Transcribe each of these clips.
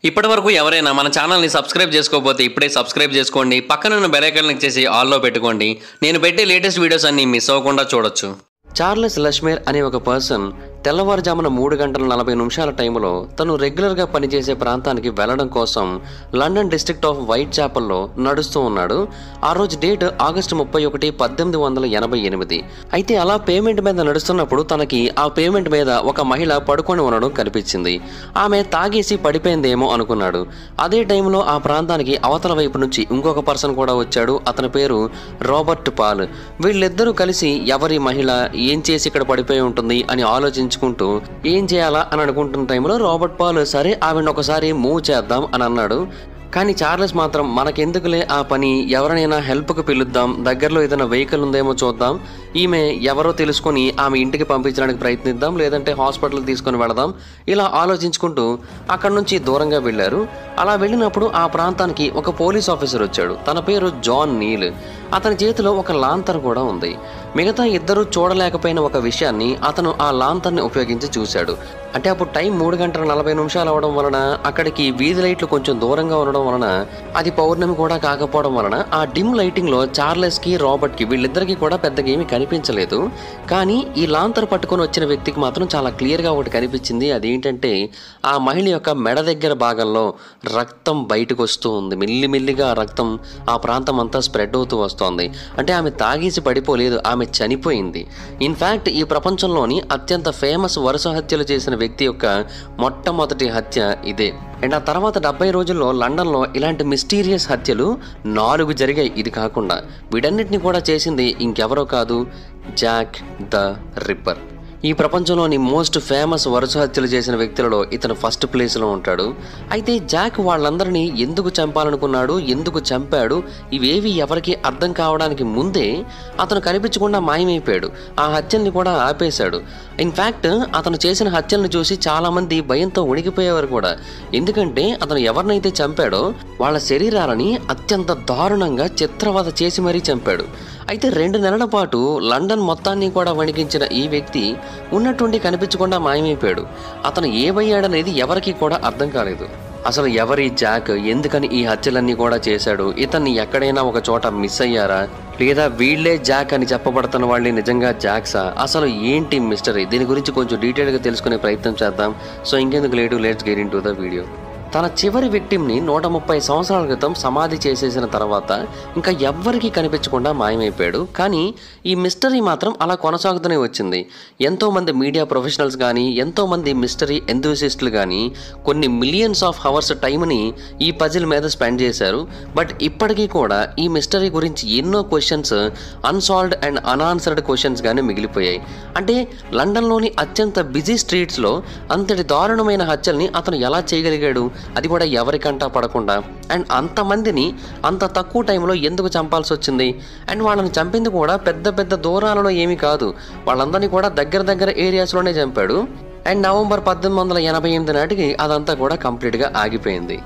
ఇప్పటివరకు ఎవరైనా మన ఛానల్ని సబ్స్క్రైబ్ చేసుకోకపోతే ఇప్పుడే సబ్స్క్రైబ్ చేసుకోండి. పక్కన ఉన్న బెల్ ఐకాన్ క్లిక్ చేసి ఆల్లో పెట్టుకోండి. నేను పెట్టే లేటెస్ట్ వీడియోస్ అన్ని మిస్ అవ్వకుండా చూడొచ్చు. చార్లెస్ లష్మేర్ అనే ఒక పర్సన్ తెల్లవారుజామున 3:40 టైంలో తను రెగ్యులర్గా పనిచేసే ప్రాంతానికి వెళ్లడం కోసం లండన్ డిస్ట్రిక్ట్ ఆఫ్ వైట్ చాపల్లో నడుస్తూ ఉన్నాడు. ఆ రోజు డేట్ ఆగస్టు 31, 1888. అయితే అలా పేమెంట్ మీద నడుస్తున్నప్పుడు తనకి ఆ పేమెంట్ మీద ఒక మహిళ పడుకొని ఉండడం కనిపించింది. ఆమె తాగేసి పడిపోయిందేమో అనుకున్నాడు. అదే టైంలో ఆ ప్రాంతానికి అవతల వైపు నుంచి ఇంకొక పర్సన్ కూడా వచ్చాడు. అతని పేరు రాబర్ట్ పాల్. వీళ్ళిద్దరూ కలిసి ఎవరి మహిళ ఏం చేసి ఇక్కడ పడిపోయి ఉంటుంది అని ఆలోచించుకుంటూ ఏం చేయాలా అని అనుకుంటున్న టైంలో రాబర్ట్ పాల్ సరే ఆవిడ ఒకసారి మూవ్ చేద్దాం అని అన్నాడు. కానీ చార్లెస్ మాత్రం మనకెందుకులే ఆ పని, ఎవరినైనా హెల్ప్కి పిలుద్దాం, దగ్గరలో ఏదైనా వెహికల్ ఉందేమో చూద్దాం, ఈమె ఎవరో తెలుసుకొని ఆమె ఇంటికి పంపించడానికి ప్రయత్నిద్దాం, లేదంటే హాస్పిటల్ తీసుకొని వెళదాం, ఇలా ఆలోచించుకుంటూ అక్కడి నుంచి దూరంగా వెళ్ళారు. అలా వెళ్ళినప్పుడు ఆ ప్రాంతానికి ఒక పోలీస్ ఆఫీసర్ వచ్చాడు. తన పేరు జాన్ నీల్. అతని చేతిలో ఒక లాంతర్ కూడా ఉంది. మిగతా ఇద్దరు చూడలేకపోయిన ఒక విషయాన్ని అతను ఆ లాంతర్ని ఉపయోగించి చూశాడు. అంటే అప్పుడు టైం 3:40 అవడం వలన అక్కడికి వీధి లైట్లు కొంచెం దూరంగా ఉండడం వలన అది పౌర్ణమి కూడా కాకపోవడం వలన ఆ డిమ్ లైటింగ్ లో చార్లెస్ కి రాబర్ట్ కి వీళ్ళిద్దరికి కూడా పెద్దగా ఏమీ కనిపించలేదు. కానీ ఈ లాంతర్ పట్టుకొని వచ్చిన వ్యక్తికి మాత్రం చాలా క్లియర్ గా ఒకటి కనిపించింది. అదేంటంటే ఆ మహిళ యొక్క మెడ దగ్గర భాగంలో రక్తం బయటకు వస్తూ ఉంది. మెల్లిమెల్లిగా రక్తం ఆ ప్రాంతం అంతా స్ప్రెడ్ అవుతూ వస్తోంది. అంటే ఆమె తాగేసి పడిపోలేదు, ఆమె చనిపోయింది. ఇన్ఫాక్ట్ ఈ ప్రపంచంలోని అత్యంత ఫేమస్ వరుస హత్యలు చేసిన వ్యక్తి యొక్క మొట్టమొదటి హత్య ఇదే. అండ్ ఆ తర్వాత 70 రోజుల్లో లండన్లో ఇలాంటి మిస్టీరియస్ హత్యలు 4 జరిగాయి. ఇది కాకుండా వీటన్నిటిని కూడా చేసింది ఇంకెవరో కాదు, జాక్ ద రిప్పర్. ఈ ప్రపంచంలోని మోస్ట్ ఫేమస్ వరుస హత్యలు చేసిన వ్యక్తులలో ఇతను ఫస్ట్ ప్లేస్లో ఉంటాడు. అయితే జాక్ వాళ్ళందరినీ ఎందుకు చంపాలనుకున్నాడు, ఎందుకు చంపాడు, ఇవేవి ఎవరికి అర్థం కావడానికి ముందే అతను కనిపించకుండా మాయమైపోయాడు. ఆ హత్యల్ని కూడా ఆపేశాడు. ఇన్ఫ్యాక్ట్ అతను చేసిన హత్యలను చూసి చాలామంది భయంతో ఉణికిపోయేవారు కూడా. ఎందుకంటే అతను ఎవరినైతే చంపాడో వాళ్ళ శరీరాలని అత్యంత దారుణంగా చిత్రవధ చేసి మరీ చంపాడు. అయితే 2 నెలల పాటు లండన్ మొత్తాన్ని కూడా వణికించిన ఈ వ్యక్తి ఉన్నట్టుండి కనిపించకుండా మాయమైపోయాడు. అతను ఏమయ్యాడనేది ఎవరికి కూడా అర్థం కాలేదు. అసలు ఎవరి జాక్, ఎందుకని ఈ హత్యలన్నీ కూడా చేశాడు, ఇతన్ని ఎక్కడైనా ఒక చోట మిస్ అయ్యారా, లేదా వీళ్లే జాక్ అని చెప్పబడుతున్న వాళ్ళే నిజంగా జాక్సా, అసలు ఏంటి మిస్టరీ? దీని గురించి కొంచెం డీటెయిల్గా తెలుసుకునే ప్రయత్నం చేద్దాం. సో ఇంకెందుకు late, let's get into the video. తన చివరి విక్టిమ్ని 130 సంవత్సరాల క్రితం సమాధి చేసేసిన తర్వాత ఇంకా ఎవ్వరికీ కనిపించకుండా మాయమైపోయాడు. కానీ ఈ మిస్టరీ మాత్రం అలా కొనసాగుతూనే వచ్చింది. ఎంతోమంది మీడియా ప్రొఫెషనల్స్ కానీ, ఎంతోమంది మిస్టరీ ఎంథూసిస్టులు కానీ కొన్ని మిలియన్స్ ఆఫ్ అవర్స్ టైంని ఈ పజిల్ మీద స్పెండ్ చేశారు. బట్ ఇప్పటికీ కూడా ఈ మిస్టరీ గురించి ఎన్నో questions unsolved and unanswered questions కానీ మిగిలిపోయాయి. అంటే లండన్లోని అత్యంత బిజీ స్ట్రీట్స్లో అంతటి దారుణమైన హత్యల్ని అతను ఎలా చేయగలిగాడు, అది కూడా ఎవరికంటా పడకుండా, అండ్ అంతమందిని అంత తక్కువ టైంలో ఎందుకు చంపాల్సి వచ్చింది? అండ్ వాళ్ళని చంపింది కూడా పెద్ద పెద్ద దూరాలలో ఏమీ కాదు, వాళ్ళందరినీ కూడా దగ్గర ఏరియాస్లోనే చంపాడు. అండ్ నవంబర్ 1888 నాటికి అదంతా కూడా కంప్లీట్గా ఆగిపోయింది.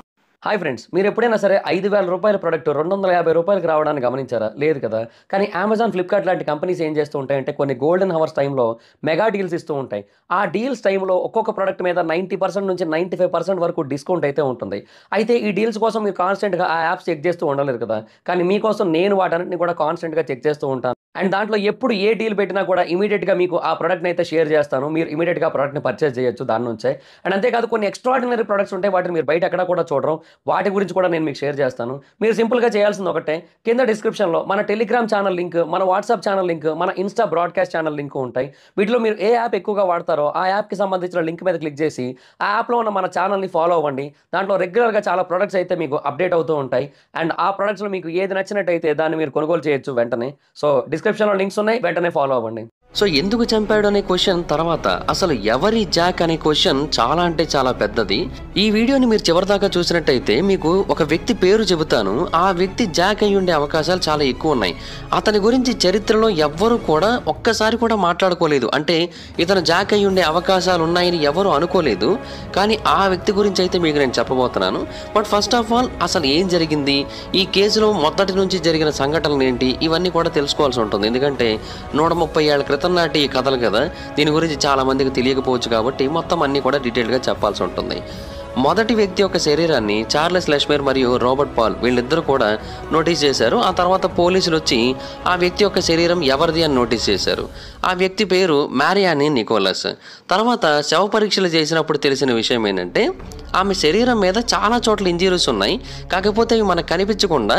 హాయ్ ఫ్రెండ్స్, మీరు ఎప్పుడైనా సరే 5,000 రూపాయల ప్రోడక్ట్ 250 రూపాయలకు రావడానికి గమనించారా? లేదు కదా. కానీ అమెజాన్, ఫ్లిప్కార్ట్ లాంటి కంపెనీస్ ఏం చేస్తూ ఉంటాయంటే కొన్ని గోల్డెన్ హవర్స్ టైంలో మెగా డీల్స్ ఇస్తూ ఉంటాయి. ఆ డీల్స్ టైంలో ఒక్కొక్క ప్రోడక్ట్ మీద 90% నుంచి 95% వరకు డిస్కౌంట్ అయితే ఉంటుంది. అయితే ఈ డీల్స్ కోసం మీరు కాన్స్టెంట్గా ఆ యాప్స్ చెక్ చేస్తూ ఉండలేరు కదా. కానీ మీకోసం నేను వాటన్నిటిని కూడా కాన్స్టెంట్గా చెక్ చేస్తూ ఉంటాను. అండ్ దాంట్లో ఎప్పుడు ఏ డీల్ పెట్టినా కూడా ఇమీడియట్గా మీకు ఆ ప్రోడక్ట్ని అయితే షేర్ చేస్తాను. మీరు ఇమీడియట్గా ఆ ప్రోడక్ట్ని పర్చేస్ చేయొచ్చు దాని నుంచే. అండ్ అంతేకాదు కొన్ని ఎక్స్ట్రాడినరీ ప్రొడక్ట్స్ ఉంటాయి, వాటిని మీరు బయట ఎక్కడ కూడా చూడరు. వాటి గురించి కూడా నేను మీకు షేర్ చేస్తాను. మీరు సింపుల్గా చేయాల్సింది ఒకటే, కింద డిస్క్రిప్షన్లో మన టెలిగ్రామ్ ఛానల్ లింక్, మన వాట్సాప్ ఛానల్ లింక్, మన ఇన్స్టా బ్రాడ్కాస్ట్ ఛానల్ లింక్ ఉంటాయి. వీటిలో మీరు ఏ యాప్ ఎక్కువగా వాడతారో ఆ యాప్కి సంబంధించిన లింక్ మీద క్లిక్ చేసి ఆ యాప్లో ఉన్న మన ఛానల్ని ఫాలో అవ్వండి. దాంట్లో రెగ్యులర్గా చాలా ప్రొడక్ట్స్ అయితే మీకు అప్డేట్ అవుతూ ఉంటాయి. అండ్ ఆ ప్రొడక్ట్స్లో మీకు ఏది నచ్చినట్టయితే దాన్ని మీరు కొనుగోలు చేయొచ్చు వెంటనే. సో డిస్క్రిప్షన్లో లింక్స్ ఉన్నాయి, వెంటనే ఫాలో అవ్వండి. సో ఎందుకు చంపాడు అనే క్వశ్చన్ తర్వాత అసలు ఎవరి జాక్ అనే క్వశ్చన్ చాలా అంటే చాలా పెద్దది. ఈ వీడియోని మీరు చివరిదాకా చూసినట్టయితే మీకు ఒక వ్యక్తి పేరు చెబుతాను. ఆ వ్యక్తి జాక్ అయి ఉండే అవకాశాలు చాలా ఎక్కువ ఉన్నాయి. అతని గురించి చరిత్రలో ఎవ్వరూ కూడా ఒక్కసారి కూడా మాట్లాడుకోలేదు. అంటే ఇతను జాక్ అయి ఉండే అవకాశాలు ఉన్నాయని ఎవరు అనుకోలేదు. కానీ ఆ వ్యక్తి గురించి అయితే మీకు నేను చెప్పబోతున్నాను. బట్ ఫస్ట్ ఆఫ్ ఆల్ అసలు ఏం జరిగింది, ఈ కేసులో మొదటి నుంచి జరిగిన సంఘటనలు ఏంటి, ఇవన్నీ కూడా తెలుసుకోవాల్సి ఉంటుంది. ఎందుకంటే 130 ఏళ్ల క్రితం నాటి కథలు కదా, దీని గురించి చాలా మందికి తెలియకపోవచ్చు కాబట్టి మొత్తం అన్ని కూడా డీటెయిల్గా చెప్పాల్సి ఉంటుంది. మొదటి వ్యక్తి యొక్క శరీరాన్ని చార్లెస్ లెష్మేర్ మరియు రాబర్ట్ పాల్ వీళ్ళిద్దరూ కూడా నోటీస్ చేశారు. ఆ తర్వాత పోలీసులు వచ్చి ఆ వ్యక్తి యొక్క శరీరం ఎవరిది అని నోటీస్ చేశారు. ఆ వ్యక్తి పేరు మ్యారియానీ నికోలస్. తర్వాత శవ పరీక్షలు చేసినప్పుడు తెలిసిన విషయం ఏంటంటే ఆమె శరీరం మీద చాలా చోట్ల ఇంజరీస్ ఉన్నాయి. కాకపోతే అవి మనకు కనిపించకుండా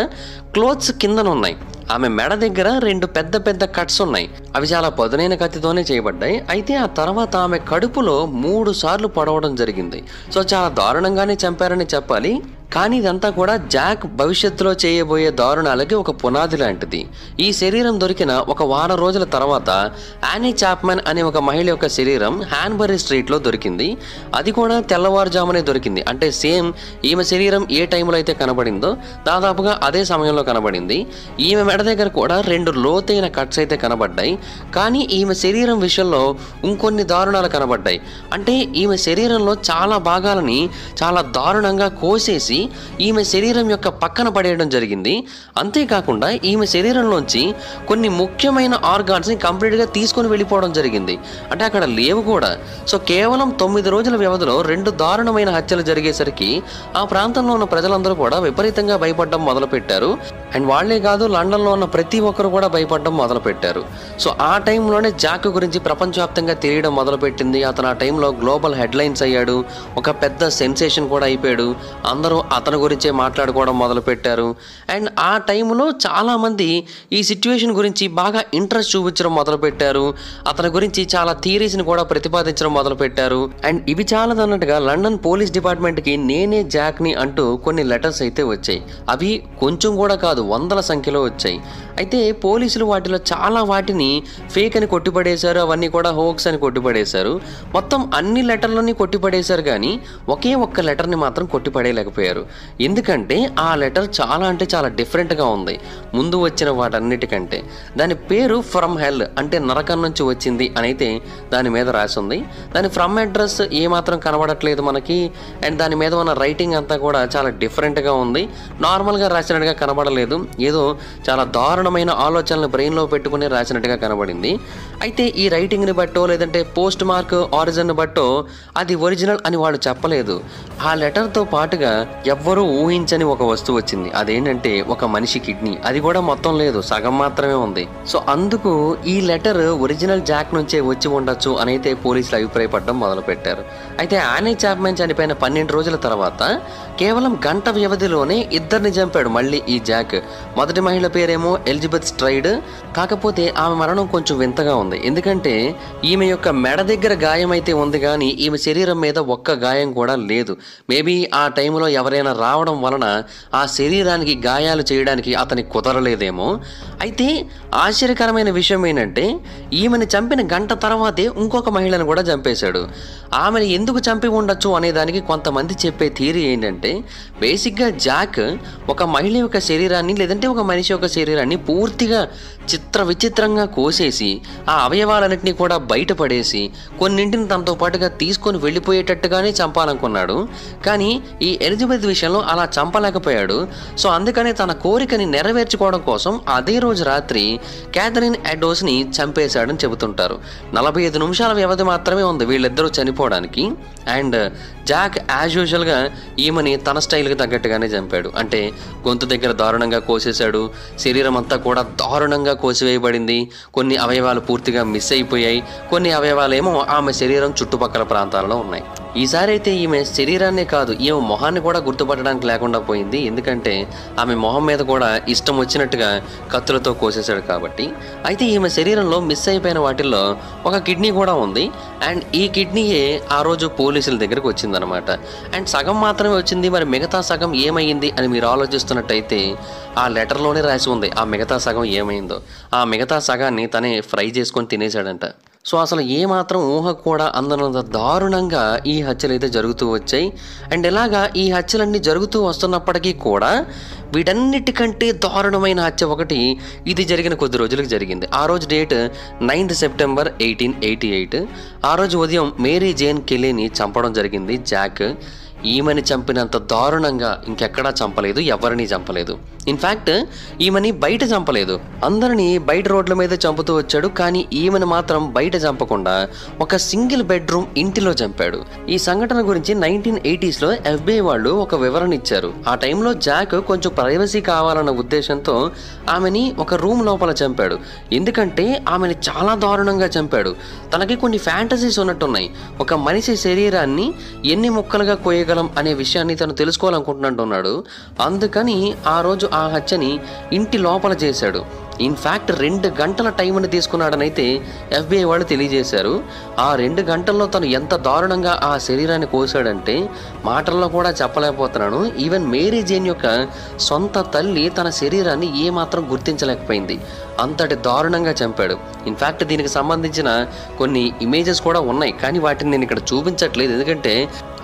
క్లోత్స్ కిందన ఉన్నాయి. ఆమె మెడ దగ్గర 2 పెద్ద పెద్ద కట్స్ ఉన్నాయి. అవి చాలా పదునైన కత్తితోనే చేయబడ్డాయి. అయితే ఆ తర్వాత ఆమె కడుపులో 3 సార్లు పొడవడం జరిగింది. సో చాలా దారుణంగానే చంపారని చెప్పాలి. కానీ ఇదంతా కూడా జాక్ భవిష్యత్తులో చేయబోయే దారుణాలకి ఒక పునాది లాంటిది. ఈ శరీరం దొరికిన ఒక వారం రోజుల తర్వాత యానీ చాప్మన్ అనే ఒక మహిళ యొక్క శరీరం హ్యాన్బరీ స్ట్రీట్లో దొరికింది. అది కూడా తెల్లవారుజామునే దొరికింది. అంటే సేమ్ ఈమె శరీరం ఏ టైంలో అయితే కనబడిందో దాదాపుగా అదే సమయంలో కనబడింది. ఈమె మెడ దగ్గర కూడా 2 లోతైన కట్స్ అయితే కనబడ్డాయి. కానీ ఈమె శరీరం విషయంలో ఇంకొన్ని దారుణాలు కనబడ్డాయి. అంటే ఈమె శరీరంలో చాలా భాగాలని చాలా దారుణంగా కోసేసి ఈమె శరీరం యొక్క పక్కన పడేయడం జరిగింది. అంతేకాకుండా ఈమె శరీరంలోంచి కొన్ని ముఖ్యమైన ఆర్గాన్స్ని కంప్లీట్గా తీసుకొని వెళ్ళిపోవడం జరిగింది. అంటే అక్కడ లేవు కూడా. సో కేవలం 9 రోజుల వ్యవధిలో 2 దారుణమైన హత్యలు జరిగేసరికి ఆ ప్రాంతంలో ఉన్న ప్రజలందరూ కూడా విపరీతంగా భయపడడం మొదలుపెట్టారు. అండ్ వాళ్లే కాదు, లండన్లో ఉన్న ప్రతి ఒక్కరు కూడా భయపడడం మొదలుపెట్టారు. సో ఆ టైంలోనే జాక్ గురించి ప్రపంచవ్యాప్తంగా తెలియడం మొదలుపెట్టింది. అతను ఆ టైంలో గ్లోబల్ హెడ్లైన్స్ అయ్యాడు. ఒక పెద్ద సెన్సేషన్ కూడా అయిపోయాడు. అందరూ అతని గురించే మాట్లాడుకోవడం మొదలుపెట్టారు. అండ్ ఆ టైంలో చాలామంది ఈ సిచ్యువేషన్ గురించి బాగా ఇంట్రెస్ట్ చూపించడం మొదలుపెట్టారు. అతని గురించి చాలా థియరీస్ని కూడా ప్రతిపాదించడం మొదలుపెట్టారు. అండ్ ఇవి చాలదన్నట్టుగా లండన్ పోలీస్ డిపార్ట్మెంట్కి నేనే జాక్ని అంటూ కొన్ని లెటర్స్ అయితే వచ్చాయి. అవి కొంచెం కూడా కాదు, వందల సంఖ్యలో వచ్చాయి. అయితే పోలీసులు వాటిలో చాలా వాటిని ఫేక్ అని కొట్టిపడేశారు. అవన్నీ కూడా హోక్స్ అని కొట్టిపడేశారు. మొత్తం అన్ని లెటర్లని కొట్టిపడేశారు. కానీ ఒకే ఒక్క లెటర్ని మాత్రం కొట్టిపడేయలేకపోయారు. ఎందుకంటే ఆ లెటర్ చాలా అంటే చాలా డిఫరెంట్గా ఉంది ముందు వచ్చిన వాటన్నిటికంటే. దాని పేరు ఫ్రమ్ హెల్, అంటే నరకం నుంచి వచ్చింది అని అయితే దాని మీద రాసి ఉంది. దాని ఫ్రమ్ అడ్రస్ ఏమాత్రం కనబడట్లేదు మనకి. అండ్ దాని మీద ఉన్న రైటింగ్ అంతా కూడా చాలా డిఫరెంట్గా ఉంది. నార్మల్గా రాసినట్టుగా కనబడలేదు. ఏదో చాలా దారుణమైన ఆలోచనలు బ్రెయిన్లో పెట్టుకుని రాసినట్టుగా కనబడింది. అయితే ఈ రైటింగ్ని బట్టో లేదంటే పోస్ట్ మార్క్ ఆరిజిన్ బట్టో అది ఒరిజినల్ అని వాళ్ళు చెప్పలేదు. ఆ లెటర్తో పాటుగా ఎవ్వరూ ఊహించని ఒక వస్తువు వచ్చింది. అదేంటంటే ఒక మనిషి కిడ్నీ. అది కూడా మొత్తం లేదు, సగం మాత్రమే ఉంది. సో అందుకు ఈ లెటర్ ఒరిజినల్ జాక్ నుంచే వచ్చి ఉండొచ్చు అని అయితే పోలీసులు అభిప్రాయపడడం మొదలుపెట్టారు. అయితే యానీ చాప్మన్ చనిపోయిన 12 రోజుల తర్వాత కేవలం గంట వ్యవధిలోనే 2ని చంపాడు మళ్ళీ ఈ జాక్. మొదటి మహిళ పేరేమో ఎలిజబెత్ స్ట్రైడ్. కాకపోతే ఆమె మరణం కొంచెం వింతగా ఉంది. ఎందుకంటే ఈమె యొక్క మెడ దగ్గర గాయం అయితే ఉంది, కానీ ఈమె శరీరం మీద ఒక్క గాయం కూడా లేదు. మేబీ ఆ టైంలో ఎవరైనా రావడం వలన ఆ శరీరానికి గాయాలు చేయడానికి అతనికి కుదరలేదేమో. అయితే ఆశ్చర్యకరమైన విషయం ఏంటంటే ఈమెను చంపిన గంట తర్వాతే ఇంకొక మహిళను కూడా చంపేశాడు. ఆమెను ఎందుకు చంపి ఉండొచ్చు అనే దానికి కొంతమంది చెప్పే థియరీ ఏంటంటే బేసిక్గా జాక్ ఒక మహిళ యొక్క శరీరాన్ని లేదంటే ఒక మనిషి యొక్క శరీరాన్ని పూర్తిగా విచిత్రంగా కోసేసి ఆ అవయవాలన్నింటినీ కూడా బయటపడేసి కొన్నింటిని తనతో పాటుగా తీసుకొని వెళ్ళిపోయేటట్టుగానే చంపాలనుకున్నాడు. కానీ ఈ ఎలిజబెత్ విషయంలో అలా చంపలేకపోయాడు. సో అందుకనే తన కోరికని నెరవేర్చుకోవడం కోసం అదే రోజు రాత్రి క్యాథరిన్ ఎడ్డోస్ని చంపేశాడని చెబుతుంటారు. 45 నిమిషాల వ్యవధి మాత్రమే ఉంది వీళ్ళిద్దరూ చనిపోవడానికి. అండ్ జాక్ యాజ్ యూజువల్గా ఈమెని తన స్టైల్కి తగ్గట్టుగానే చంపాడు. అంటే గొంతు దగ్గర దారుణంగా కోసేశాడు. శరీరం అంతా కూడా దారుణంగా కోసివేయబడింది. కొన్ని అవయవాలు పూర్తిగా మిస్ అయిపోయాయి. కొన్ని అవయవాలేమో ఆమె శరీరం చుట్టుపక్కల ప్రాంతాలలో ఉన్నాయి. ఈసారి అయితే ఈమె శరీరాన్నే కాదు, ఈమె మొహాన్ని కూడా గుర్తుపట్టడానికి లేకుండా పోయింది. ఎందుకంటే ఆమె మొహం మీద కూడా ఇష్టం వచ్చినట్టుగా కత్తులతో కోసేశాడు కాబట్టి. అయితే ఈమె శరీరంలో మిస్ అయిపోయిన వాటిల్లో ఒక కిడ్నీ కూడా ఉంది. అండ్ ఈ కిడ్నీయే ఆ రోజు పోలీసుల దగ్గరకు వచ్చిందనమాట. అండ్ సగం మాత్రమే వచ్చింది. మరి మిగతా సగం ఏమైంది అని మీరు ఆలోచిస్తున్నట్టయితే ఆ లెటర్లోనే రాసి ఉంది ఆ మిగతా సగం ఏమైందో. ఆ మిగతా సగాన్ని తనే ఫ్రై చేసుకొని తినేశాడంట. సో అసలు ఏమాత్రం ఊహ కూడా అందనంత దారుణంగా ఈ హత్యలు అయితే జరుగుతూ వచ్చాయి. అండ్ ఇలాగా ఈ హత్యలన్నీ జరుగుతూ వస్తున్నప్పటికీ కూడా వీటన్నిటికంటే దారుణమైన హత్య ఒకటి ఇది జరిగిన కొద్ది రోజులకు జరిగింది. ఆ రోజు డేట్ 9th సెప్టెంబర్ 1888. ఆ రోజు ఉదయం మేరీ జేన్ కెల్లీని చంపడం జరిగింది జాక్. ఈమెని చంపినంత దారుణంగా ఇంకెక్కడా చంపలేదు, ఎవరిని చంపలేదు. ఇన్ఫ్యాక్ట్ ఈమెని బయట చంపలేదు, అందరినీ బయట రోడ్ల మీద చంపుతూ వచ్చాడు. కానీ ఈమెను మాత్రం బయట చంపకుండా ఒక సింగిల్ బెడ్రూమ్ ఇంటిలో చంపాడు. ఈ సంఘటన గురించి 1980s లో FBI వాళ్ళు ఒక వివరణ ఇచ్చారు. ఆ టైంలో జాక్ కొంచెం ప్రైవసీ కావాలన్న ఉద్దేశంతో ఆమెని ఒక రూమ్ లోపల చంపాడు. ఎందుకంటే ఆమెని చాలా దారుణంగా చంపాడు. తనకి కొన్ని ఫ్యాంటసీస్ ఉన్నట్టున్నాయి. ఒక మనిషి శరీరాన్ని ఎన్ని ముక్కలుగా కోయగలం అనే విషయాన్ని తను తెలుసుకోవాలనుకుంటున్నట్టున్నాడు. అందుకని ఆ రోజు ఆ హత్యని ఇంటి లోపల చేశాడు. ఇన్ఫ్యాక్ట్ 2 గంటల టైంని తీసుకున్నాడనైతే FBI వాళ్ళు తెలియజేశారు. ఆ 2 గంటల్లో తను ఎంత దారుణంగా ఆ శరీరాన్ని కోసాడంటే మాటల్లో కూడా చెప్పలేకపోతున్నాను. ఈవెన్ మేరీ జేన్ యొక్క సొంత తల్లి తన శరీరాన్ని ఏమాత్రం గుర్తించలేకపోయింది, అంతటి దారుణంగా చంపాడు. ఇన్ఫ్యాక్ట్ దీనికి సంబంధించిన కొన్ని ఇమేజెస్ కూడా ఉన్నాయి, కానీ వాటిని నేను ఇక్కడ చూపించట్లేదు. ఎందుకంటే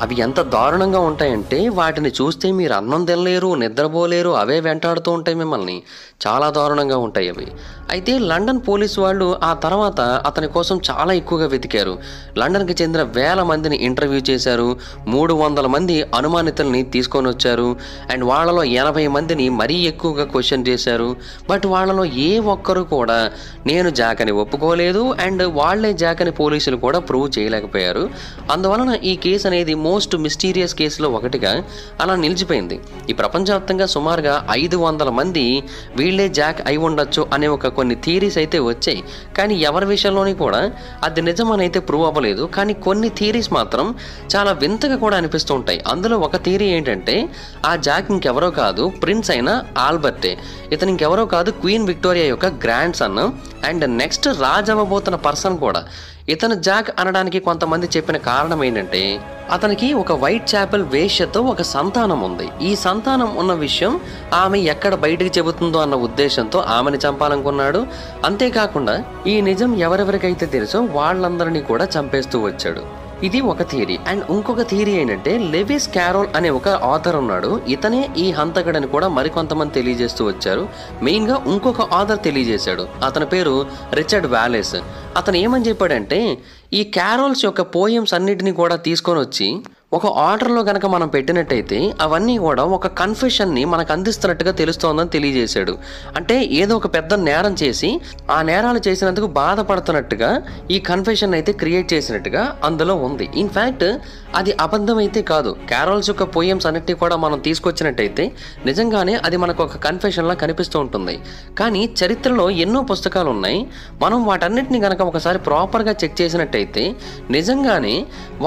అవి ఎంత దారుణంగా ఉంటాయంటే వాటిని చూస్తే మీరు అన్నం తినలేరు, నిద్రపోలేరు, అవే వెంటాడుతూ ఉంటాయి మిమ్మల్ని. చాలా దారుణంగా ఉంటాయి అవి. అయితే లండన్ పోలీసు వాళ్ళు ఆ తర్వాత అతని కోసం చాలా ఎక్కువగా వెతికారు. లండన్కి చెందిన 1000 మందిని ఇంటర్వ్యూ చేశారు. 300 మంది అనుమానితుల్ని తీసుకొని వచ్చారు. అండ్ వాళ్ళలో 80 మందిని మరీ ఎక్కువగా క్వశ్చన్ చేశారు. బట్ వాళ్ళలో ఏ ఒక్కరు కూడా నేను జాక్ అని ఒప్పుకోలేదు. అండ్ వాళ్లే జాక్ అని పోలీసులు కూడా ప్రూవ్ చేయలేకపోయారు. అందువలన ఈ కేసు అనేది మోస్ట్ మిస్టీరియస్ కేసులో ఒకటిగా అలా నిలిచిపోయింది. ఈ ప్రపంచవ్యాప్తంగా సుమారుగా 500 మంది వీళ్ళే జాక్ అయి ఉండొచ్చు అనే కొన్ని థియరీస్ అయితే వచ్చాయి. కానీ ఎవరి విషయంలోని కూడా అది నిజమని అయితే ప్రూవ్ అవ్వలేదు. కానీ కొన్ని థియరీస్ మాత్రం చాలా వింతగా కూడా అనిపిస్తూ ఉంటాయి. అందులో ఒక థియరీ ఏంటంటే ఆ జాక్ ఇంకెవరో కాదు, ప్రిన్స్ అయిన ఆల్బర్టే. ఇతను ఇంకెవరో కాదు, క్వీన్ విక్టోరియా యొక్క గ్రాండ్ సన్. అండ్ నెక్స్ట్ రాజ్ అవ్వబోతున్న పర్సన్ కూడా. ఇతను జాక్ అనడానికి కొంతమంది చెప్పిన కారణం ఏంటంటే అతనికి ఒక వైట్ చాపెల్ వేశ్యతో ఒక సంతానం ఉంది. ఈ సంతానం ఉన్న విషయం ఆమె ఎక్కడ బయటకు చెబుతుందో అన్న ఉద్దేశంతో ఆమెను చంపాలనుకున్నాడు. అంతేకాకుండా ఈ నిజం ఎవరెవరికైతే తెలుసో వాళ్ళందరినీ కూడా చంపేస్తూ వచ్చాడు. ఇది ఒక థియరీ. అండ్ ఇంకొక థియరీ ఏంటంటే లెవిస్ క్యారోల్ అనే ఒక ఆథర్ ఉన్నాడు. ఇతనే ఈ హంతకుడని కూడా మరికొంతమంది తెలియజేస్తూ వచ్చారు. మెయిన్గా ఇంకొక ఆథర్ తెలియజేశాడు. అతని పేరు రిచర్డ్ వాలెస్. అతను ఏమని చెప్పాడంటే ఈ క్యారోల్స్ యొక్క పోయమ్స్ అన్నిటిని కూడా తీసుకొని వచ్చి ఒక ఆర్డర్లో కనుక మనం పెట్టినట్టయితే అవన్నీ కూడా ఒక కన్ఫెషన్ని మనకు అందిస్తున్నట్టుగా తెలుస్తోందని తెలియజేశాడు. అంటే ఏదో ఒక పెద్ద నేరం చేసి ఆ నేరాలు చేసినందుకు బాధపడుతున్నట్టుగా ఈ కన్ఫెషన్ అయితే క్రియేట్ చేసినట్టుగా అందులో ఉంది. ఇన్ఫ్యాక్ట్ అది అబద్ధం అయితే కాదు. క్యారోల్స్ యొక్క పోయమ్స్ అన్నిటినీ కూడా మనం తీసుకొచ్చినట్టయితే నిజంగానే అది మనకు ఒక కన్ఫెషన్లా కనిపిస్తూ ఉంటుంది. కానీ చరిత్రలో ఎన్నో పుస్తకాలు ఉన్నాయి. మనం వాటన్నిటిని కనుక ఒకసారి ప్రాపర్గా చెక్ చేసినట్టయితే నిజంగానే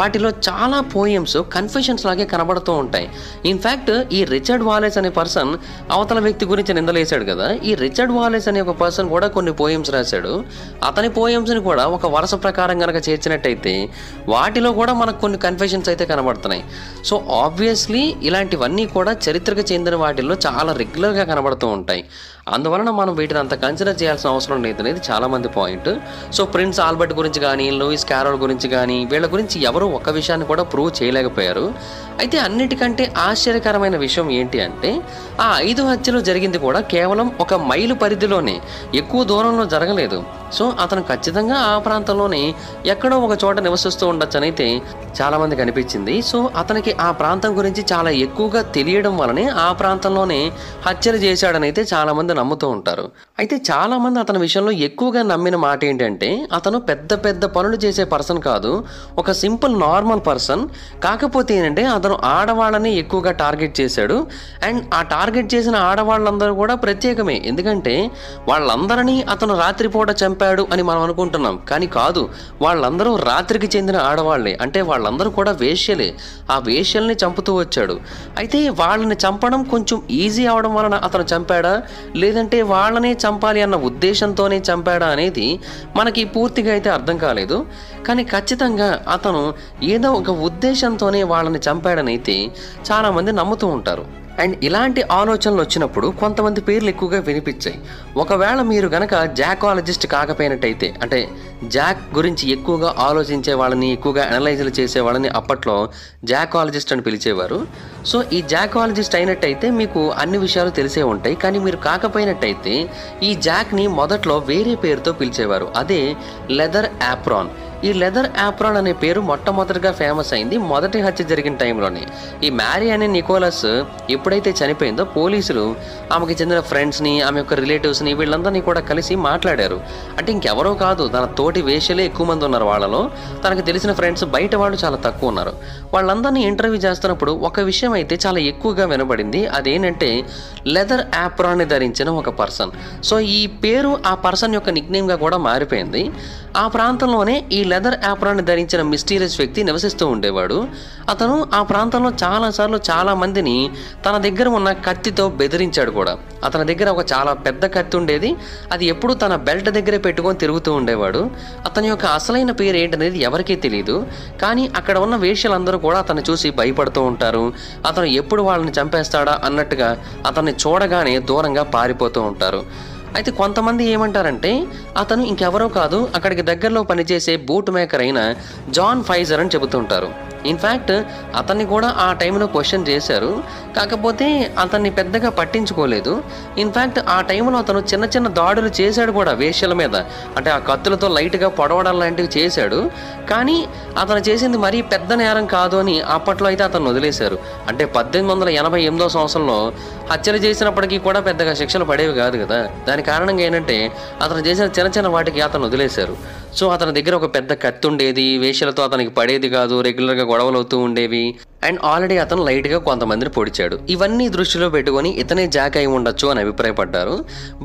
వాటిలో చాలా పోయమ్స్ కన్ఫెషన్స్ లాగే కనబడుతూ ఉంటాయి. ఇన్ఫ్యాక్ట్ ఈ రిచర్డ్ వాలెస్ అనే పర్సన్ అవతల వ్యక్తి గురించి నిందలేశాడు కదా, ఈ రిచర్డ్ వాలెస్ అనే ఒక పర్సన్ కూడా కొన్ని పోయమ్స్ రాశాడు. అతని పోయమ్స్ని కూడా ఒక వరుస ప్రకారం కనుక చేర్చినట్టయితే వాటిలో కూడా మనకు కొన్ని కన్ఫెషన్స్ అయితే కనబడుతున్నాయి. సో ఆబ్వియస్లీ ఇలాంటివన్నీ కూడా చరిత్రకు చెందిన వాటిల్లో చాలా రెగ్యులర్గా కనబడుతూ ఉంటాయి. అందువలన మనం వీటిని అంత కన్సిడర్ చేయాల్సిన అవసరం లేదు అనేది చాలామంది పాయింట్. సో ప్రిన్స్ ఆల్బర్ట్ గురించి కానీ, లూయిస్ క్యారోల్ గురించి కానీ వీళ్ళ గురించి ఎవరు ఒక్క విషయాన్ని కూడా ప్రూవ్ చేయలేకపోయారు. అయితే అన్నిటికంటే ఆశ్చర్యకరమైన విషయం ఏంటి అంటే ఆ 5 హత్యలు జరిగింది కూడా కేవలం 1 మైలు పరిధిలోనే, ఎక్కువ దూరంలో జరగలేదు. సో అతను ఖచ్చితంగా ఆ ప్రాంతంలోనే ఎక్కడో ఒక చోట నివసిస్తూ ఉండొచ్చని అయితే చాలామందికి అనిపించింది. సో అతనికి ఆ ప్రాంతం గురించి చాలా ఎక్కువగా తెలియడం వలనే ఆ ప్రాంతంలోనే హత్యలు చేశాడని అయితే చాలామంది నమ్ముతూ ఉంటారు. అయితే చాలామంది అతని విషయంలో ఎక్కువగా నమ్మిన మాట ఏంటంటే అతను పెద్ద పెద్ద పనులు చేసే పర్సన్ కాదు, ఒక సింపుల్ నార్మల్ పర్సన్. కాకపోతే ఏంటంటే అతను ఆడవాళ్ళని ఎక్కువగా టార్గెట్ చేశాడు. అండ్ ఆ టార్గెట్ చేసిన ఆడవాళ్ళందరూ కూడా ప్రత్యేకమే. ఎందుకంటే వాళ్ళందరినీ అతను రాత్రిపూట చంపాడు అని మనం అనుకుంటున్నాం, కానీ కాదు, వాళ్ళందరూ రాత్రికి చెందిన ఆడవాళ్లే. అంటే వాళ్ళందరూ కూడా వేశ్యలే. ఆ వేశ్యల్ని చంపుతూ వచ్చాడు. అయితే వాళ్ళని చంపడం కొంచెం ఈజీ అవడం వలన అతను చంపాడా, లేదంటే వాళ్ళనే చంపాలి అన్న ఉద్దేశంతోనే చంపాడా అనేది మనకి పూర్తిగా అయితే అర్థం కాలేదు. కానీ ఖచ్చితంగా అతను ఏదో ఒక ఉద్దేశంతోనే వాళ్ళని చంపాడనైతే చాలామంది నమ్ముతూ ఉంటారు. అండ్ ఇలాంటి ఆలోచనలు వచ్చినప్పుడు కొంతమంది పేర్లు ఎక్కువగా వినిపించాయి. ఒకవేళ మీరు గనక జాకాలజిస్ట్ కాకపోయినట్టయితే, అంటే జాక్ గురించి ఎక్కువగా ఆలోచించే వాళ్ళని, ఎక్కువగా అనలైజ్లు చేసే వాళ్ళని అప్పట్లో జాకాలజిస్ట్ అని పిలిచేవారు. సో ఈ జాకాలజిస్ట్ అయినట్టయితే మీకు అన్ని విషయాలు తెలిసే ఉంటాయి. కానీ మీరు కాకపోయినట్టయితే ఈ జాక్ని మొదట్లో వేరే పేరుతో పిలిచేవారు, అదే లెదర్ యాప్రాన్. ఈ లెదర్ యాప్రాన్ అనే పేరు మొట్టమొదటిగా ఫేమస్ అయింది మొదటి హత్య జరిగిన టైంలోనే. ఈ మ్యారీ అనే నికోలస్ ఎప్పుడైతే చనిపోయిందో పోలీసులు ఆమెకి చెందిన ఫ్రెండ్స్ని, ఆమె యొక్క రిలేటివ్స్ని వీళ్ళందరినీ కూడా కలిసి మాట్లాడారు. అంటే ఇంకెవరో కాదు, తన తోటి వేషలే ఎక్కువ మంది ఉన్నారు వాళ్ళలో. తనకు తెలిసిన ఫ్రెండ్స్ బయట వాళ్ళు చాలా తక్కువ ఉన్నారు. వాళ్ళందరినీ ఇంటర్వ్యూ చేస్తున్నప్పుడు ఒక విషయం అయితే చాలా ఎక్కువగా వినబడింది. అదేంటంటే లెదర్ యాప్రాన్ని ధరించిన ఒక పర్సన్. సో ఈ పేరు ఆ పర్సన్ యొక్క నిక్నేమ్గా కూడా మారిపోయింది. ఆ ప్రాంతంలోనే ఈ లెదర్ యాప్రాన్ని ధరించిన మిస్టీరియస్ వ్యక్తి నివసిస్తూ ఉండేవాడు. అతను ఆ ప్రాంతంలో చాలాసార్లు చాలా మందిని తన దగ్గర ఉన్న కత్తితో బెదిరించాడు కూడా. అతని దగ్గర ఒక చాలా పెద్ద కత్తి ఉండేది, అది ఎప్పుడూ తన బెల్ట్ దగ్గరే పెట్టుకొని తిరుగుతూ ఉండేవాడు. అతని యొక్క అసలైన పేరు ఏంటనేది ఎవరికీ తెలియదు. కానీ అక్కడ ఉన్న వేశ్యలందరూ కూడా అతన్ని చూసి భయపడుతూ ఉంటారు. అతను ఎప్పుడు వాళ్ళని చంపేస్తాడా అన్నట్టుగా అతన్ని చూడగానే దూరంగా పారిపోతూ ఉంటారు. అయితే కొంతమంది ఏమంటారంటే అతను ఇంకెవరో కాదు, అక్కడికి దగ్గరలో పనిచేసే బూట్ మేకర్ అయిన జాన్ ఫైజర్ అని చెబుతుంటారు. ఇన్ఫ్యాక్ట్ అతన్ని కూడా ఆ టైంలో క్వశ్చన్ చేశారు, కాకపోతే అతన్ని పెద్దగా పట్టించుకోలేదు. ఇన్ఫ్యాక్ట్ ఆ టైంలో అతను చిన్న చిన్న దాడులు చేశాడు కూడా వేశ్యల మీద. అంటే ఆ కత్తులతో లైట్గా పొడవడం లాంటివి చేశాడు. కానీ అతను చేసింది మరీ పెద్ద నేరం కాదు అని అప్పట్లో అయితే అతను వదిలేశారు. అంటే 1888 సంవత్సరంలో హత్యలు చేసినప్పటికీ కూడా పెద్దగా శిక్షలు పడేవి కాదు కదా. దాని కారణంగా ఏంటంటే అతను చేసిన చిన్న చిన్న వాటికి అతను వదిలేశారు. సో అతని దగ్గర ఒక పెద్ద కత్తి ఉండేది, వేశ్యలతో అతనికి పడేది కాదు, రెగ్యులర్గా గొడవలు అవుతూ ఉండేవి. అండ్ ఆల్రెడీ అతను లైట్గా కొంతమందిని పొడిచాడు. ఇవన్నీ దృష్టిలో పెట్టుకొని ఇతనే జాక్ అయి ఉండొచ్చు అని అభిప్రాయపడ్డారు.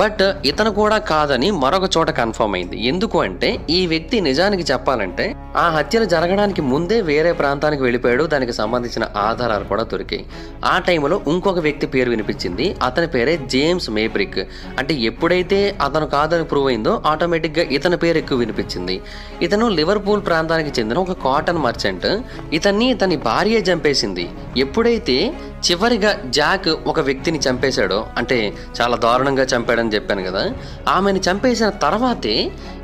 బట్ ఇతను కూడా కాదని మరొక చోట కన్ఫర్మ్ అయింది. ఎందుకు అంటే ఈ వ్యక్తి నిజానికి చెప్పాలంటే ఆ హత్యలు జరగడానికి ముందే వేరే ప్రాంతానికి వెళ్ళిపోయాడు. దానికి సంబంధించిన ఆధారాలు కూడా దొరికాయి. ఆ టైంలో ఇంకొక వ్యక్తి పేరు వినిపించింది. అతని పేరే జేమ్స్ మేబ్రిక్. అంటే ఎప్పుడైతే అతను కాదని ప్రూవ్ అయిందో ఆటోమేటిక్గా ఇతని పేరు ఎక్కువ వినిపించింది. ఇతను లివర్పూల్ ప్రాంతానికి చెందిన ఒక కాటన్ మర్చెంట్. ఇతని భార్య చంపేసింది. ఎప్పుడైతే చివరిగా జాక్ ఒక వ్యక్తిని చంపేశాడో, అంటే చాలా దారుణంగా చంపాడని చెప్పాను కదా, ఆమెను చంపేసిన తర్వాతే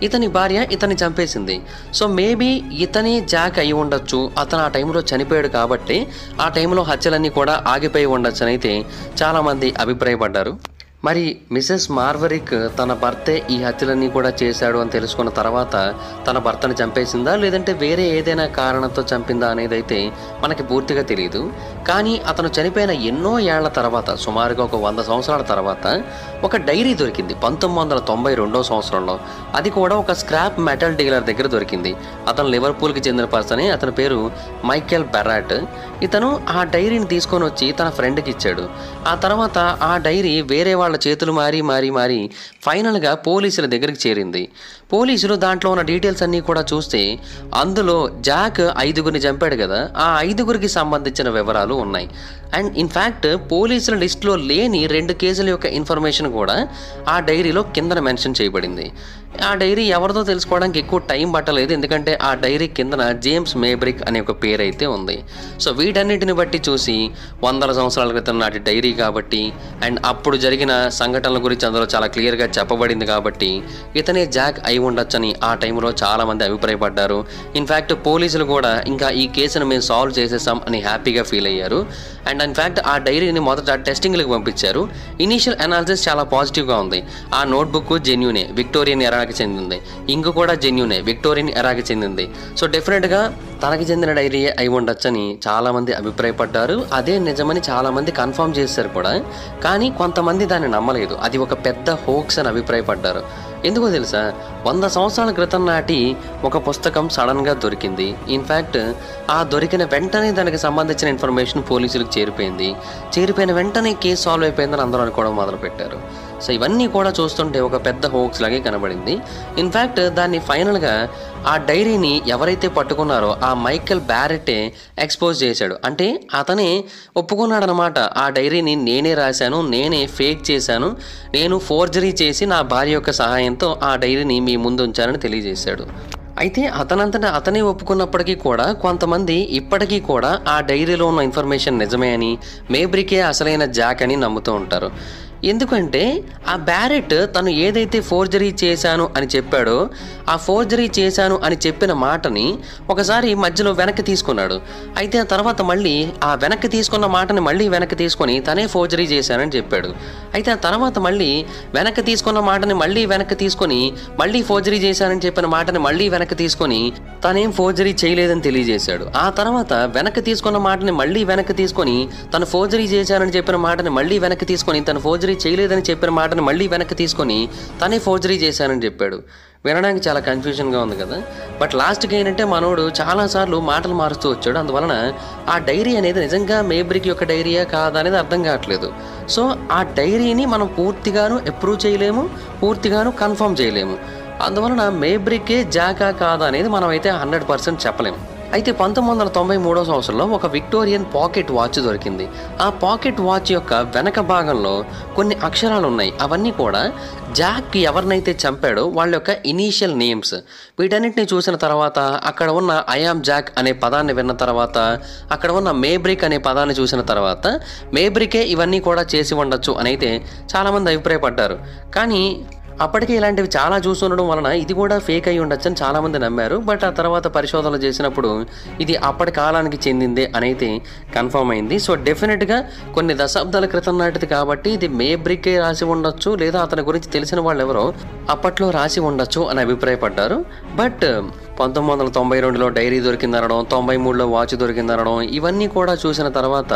ఇతని భార్య ఇతన్ని చంపేసింది. సో మేబీ ఇతనే జాక్ అయి ఉండొచ్చు. అతను ఆ టైంలో చనిపోయాడు కాబట్టి ఆ టైంలో హత్యలన్నీ కూడా ఆగిపోయి ఉండొచ్చు అని అయితే చాలామంది అభిప్రాయపడ్డారు. మరి మిసెస్ మార్వరిక్ తన భర్తే ఈ హత్యలన్నీ కూడా చేశాడు అని తెలుసుకున్న తర్వాత తన భర్తను చంపేసిందా లేదంటే వేరే ఏదైనా కారణంతో చంపిందా అనేది అయితే మనకి పూర్తిగా తెలియదు. కానీ అతను చనిపోయిన ఎన్నో ఏళ్ల తర్వాత, సుమారుగా ఒక 100 సంవత్సరాల తర్వాత ఒక డైరీ దొరికింది 1992 సంవత్సరంలో. అది కూడా ఒక స్క్రాప్ మెటల్ డీలర్ దగ్గర దొరికింది. అతను లివర్పూల్కి చెందిన పర్సనే. అతని పేరు మైకేల్ బెర్రాట్. ఇతను ఆ డైరీని తీసుకొని వచ్చి తన ఫ్రెండ్కి ఇచ్చాడు. ఆ తర్వాత ఆ డైరీ వేరే వాళ్ళ చేతులు మారి ఫైనల్గా పోలీసుల దగ్గరికి చేరింది. పోలీసులు దాంట్లో ఉన్న డీటెయిల్స్ అన్నీ కూడా చూస్తే అందులో జాక్ 5గురిని చంపాడు కదా, ఆ 5గురికి సంబంధించిన వివరాలు ఉన్నాయి. అండ్ ఇన్ఫ్యాక్ట్ పోలీసుల లిస్టులో లేని 2 కేసుల యొక్క ఇన్ఫర్మేషన్ కూడా ఆ డైరీలో కిందన మెన్షన్ చేయబడింది. ఆ డైరీ ఎవరిదో తెలుసుకోవడానికి ఎక్కువ టైం పట్టలేదు, ఎందుకంటే ఆ డైరీ కిందన జేమ్స్ మేబ్రిక్ అనే ఒక పేరు అయితే ఉంది. సో వీటన్నిటిని బట్టి చూసి 100 సంవత్సరాల క్రితం నాటి డైరీ కాబట్టి అండ్ అప్పుడు జరిగిన సంఘటనల గురించి అందులో చాలా క్లియర్గా చెప్పబడింది కాబట్టి ఇతనే జాక్ అయి ఉండొచ్చని ఆ టైంలో చాలామంది అభిప్రాయపడ్డారు. ఇన్ఫ్యాక్ట్ పోలీసులు కూడా ఇంకా ఈ కేసును మేము సాల్వ్ చేసేసాం అని హ్యాపీగా ఫీల్ అయ్యారు. అండ్ ఇన్ఫ్యాక్ట్ ఆ డైరీని మొదట టెస్టింగ్లకు పంపించారు. ఇనీషియల్ అనాలిసిస్ చాలా పాజిటివ్గా ఉంది. ఆ నోట్బుక్ జెన్యూనే, విక్టోరియన్ ఎరాకి చెందింది. ఇంకు కూడా జెన్యూనే, విక్టోరియన్ ఎరాకి చెందింది. సో డెఫినెట్గా తనకి చెందిన డైరీ అయి ఉండొచ్చని చాలామంది అభిప్రాయపడ్డారు. అదే నిజమని చాలామంది కన్ఫర్మ్ చేశారు కూడా. కానీ కొంతమంది దాన్ని నమ్మలేదు. అది ఒక పెద్ద హోక్స్ అని అభిప్రాయపడ్డారు. ఎందుకో తెలుసా, 100 సంవత్సరాల క్రితం నాటి ఒక పుస్తకం సడన్గా దొరికింది. ఇన్ఫ్యాక్ట్ ఆ దొరికిన వెంటనే దానికి సంబంధించిన ఇన్ఫర్మేషన్ పోలీసులకు చేరిపోయిన వెంటనే కేసు సాల్వ్ అయిపోయిందని అందరూ అనుకోవడం మొదలుపెట్టారు. సో ఇవన్నీ కూడా చూస్తుంటే ఒక పెద్ద హోక్స్ లాగే కనబడింది. ఇన్ఫ్యాక్ట్ దాన్ని ఫైనల్గా ఆ డైరీని ఎవరైతే పట్టుకున్నారో ఆ మైకేల్ బ్యారెట్టే ఎక్స్పోజ్ చేశాడు. అంటే అతనే ఒప్పుకున్నాడు అనమాట, ఆ డైరీని నేనే రాశాను, నేనే ఫేక్ చేశాను, నేను ఫోర్జరీ చేసి నా భార్య యొక్క సహాయంతో ఆ డైరీని మీ ముందు ఉంచానని తెలియజేశాడు. అయితే అతనంతటా అతనే ఒప్పుకున్నప్పటికీ కూడా కొంతమంది ఇప్పటికీ కూడా ఆ డైరీలో ఉన్న ఇన్ఫర్మేషన్ నిజమే అని, మేబ్రికే అసలైన జాక్ అని నమ్ముతూ ఉంటారు. ఎందుకంటే ఆ బ్యారెట్ తను ఏదైతే ఫోర్జరీ చేశాను అని చెప్పాడో ఆ ఫోర్జరీ చేశాను అని చెప్పిన మాటని ఒకసారి మధ్యలో వెనక్కి తీసుకున్నాడు. అయితే ఆ తర్వాత మళ్ళీ ఆ వెనక్కి తీసుకున్న మాటని మళ్ళీ వెనక్కి తీసుకొని తనే ఫోర్జరీ చేశానని చెప్పాడు. అయితే ఆ తర్వాత మళ్ళీ వెనక్కి తీసుకున్న మాటని మళ్ళీ వెనక్కి తీసుకొని మళ్ళీ ఫోర్జరీ చేశానని చెప్పిన మాటని మళ్ళీ వెనక్కి తీసుకొని తనేం ఫోర్జరీ చేయలేదని తెలియజేశాడు. ఆ తర్వాత వెనక్కి తీసుకున్న మాటని మళ్ళీ వెనక్కి తీసుకొని తను ఫోర్జరీ చేశానని చెప్పిన మాటని మళ్ళీ వెనక్కి తీసుకొని తను ఫోర్జరీ చేయలేదని చెప్పిన మాటని మళ్ళీ వెనక్కి తీసుకొని తనే ఫోర్జరీ చేశానని చెప్పాడు. వినడానికి చాలా కన్ఫ్యూజన్గా ఉంది కదా. బట్ లాస్ట్కి ఏంటంటే మనోడు చాలాసార్లు మాటలు మారుస్తూ వచ్చాడు. అందువలన ఆ డైరీ అనేది నిజంగా మేబ్రిక్ యొక్క డైరీయా కాదా అనేది అర్థం కావట్లేదు. సో ఆ డైరీని మనం పూర్తిగాను అప్రూవ్ చేయలేము, పూర్తిగాను కన్ఫర్మ్ చేయలేము. అందువలన మేబ్రికే జాకా కాదా అనేది మనం అయితే 100% చెప్పలేము. అయితే 1993 సంవత్సరంలో ఒక విక్టోరియన్ పాకెట్ వాచ్ దొరికింది. ఆ పాకెట్ వాచ్ యొక్క వెనక భాగంలో కొన్ని అక్షరాలు ఉన్నాయి. అవన్నీ కూడా జాక్ ఎవరినైతే చంపాడో వాళ్ళ యొక్క ఇనీషియల్ నేమ్స్. వీటన్నిటిని చూసిన తర్వాత అక్కడ ఉన్న ఐ యామ్ జాక్ అనే పదాన్ని విన్న తర్వాత అక్కడ ఉన్న మేబ్రిక్ అనే పదాన్ని చూసిన తర్వాత మేబ్రికే ఇవన్నీ కూడా చేసి ఉండొచ్చు అని అయితే చాలామంది అభిప్రాయపడ్డారు. కానీ అప్పటికే ఇలాంటివి చాలా చూస్తుండడం వలన ఇది కూడా ఫేక్ అయి ఉండొచ్చు అని చాలామంది నమ్మారు. బట్ ఆ తర్వాత పరిశోధనలు చేసినప్పుడు ఇది అప్పటి కాలానికి చెందిందే అని అయితే కన్ఫర్మ్ అయింది. సో డెఫినెట్గా కొన్ని దశాబ్దాల క్రితం నాటిది కాబట్టి ఇది మేబ్రికే రాసి ఉండొచ్చు, లేదా అతని గురించి తెలిసిన వాళ్ళు ఎవరో అప్పట్లో రాసి ఉండొచ్చు అని అభిప్రాయపడ్డారు. బట్ 1992లో డైరీ దొరికిందనడం, 93లో వాచ్ దొరికిందనడం ఇవన్నీ కూడా చూసిన తర్వాత